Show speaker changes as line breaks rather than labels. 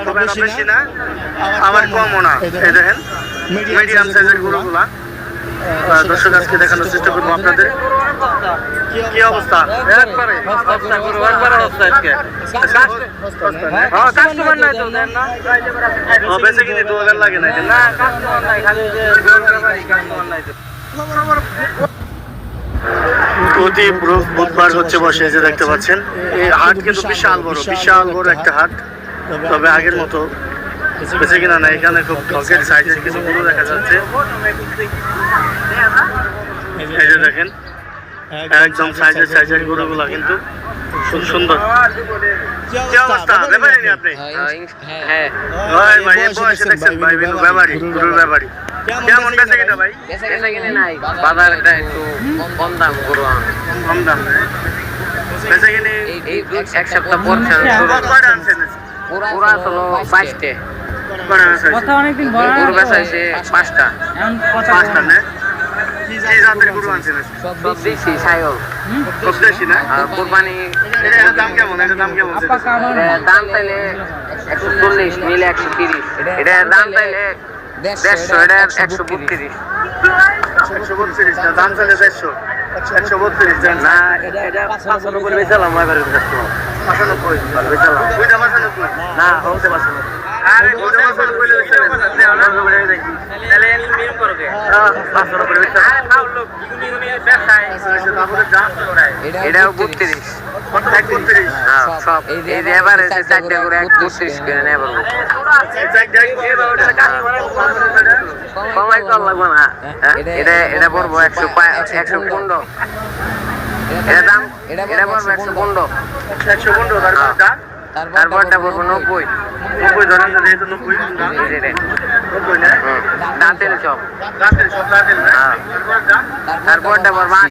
খুব একটা বেশি না, আবার কমও না। এই দেখেন মিডিয়াম সাইজের গরুগুলা। দর্শক আজকে দেখানোর চেষ্টা করবো আপনাদের কি অবস্থা। একবারে অবস্থা গরু একবারে অবস্থা আজকে কাস্টমার নাই তো দেন না বেঁচে কিনে তো ওদের লাগে না না কাস্টমার নাই খালি যে কাস্টমার নাই তো। প্রতি বুধবার হচ্ছে বসে যে দেখতে পাচ্ছেন এই হাট কিন্তু বিশাল বড় একটা হাট। তবে আগের মতো বেঁচে কিনা না, এখানে খুব ঠকের সাইজের কিছু গরু দেখা যাচ্ছে। এই যে দেখেন একদম সাইজের গরুগুলা কিন্তু খুব সুন্দর। কি অবস্থা ব্যাপারী নি আপনি?
হ্যাঁ
ভাই ভাই এই বয়সে দেখছেন ভাই ব্যাপারী গরুর ব্যাপারী কেমন বেঁচে কিনা ভাই?
বেচা কিনে নাই, বাজারটা একটু কম দাম গরু
কম দাম বেঁচে কিনে
এই এক সপ্তাহ পর
কয়টা আনছেন?
পুরা হলো 22টে
কয়টা আনছেন?
গরু বেচা হয়েছে 5টা।
পাঁচটা না? কি জাতের গরু আনছেন?
সব দেশি ছাগল,
সব দেশি না?
আর কোরবানি
এটার দাম কেমন?
দাম চাইলে 140, নিলে 130। এটার দাম চাইলে 150, এটা 132।
132 না, দাম চলে 150, 132
না এটা 500 করে বেচালাম এবারে কাস্টমার।
95 বেচালাম। ওইটা 95
না হতে পারছে না।
আরে ওইটা 95 কইলে বেচালেন আপনি আমরা করে দেখি তাহলে মিনিমাম করো কে 500 করে বেচালেন। আরে খাও লোক ইগুনি ব্যবসায় এসে তারপরে দাম করে
এটাও 32।
কত 31?
হ্যাঁ সব এই যে এবারে 4টা করে 31 করে নেব। কমাই কর লাগবে না, এটা পড়বো 115। এটা পড়বো 115। তারপরটা পড়বো 90।
90 ধরেন না, যেহেতু 90 90 না
দাঁতের সব।
দাঁতের সব দাঁতের না।
তারপরটা পড়বো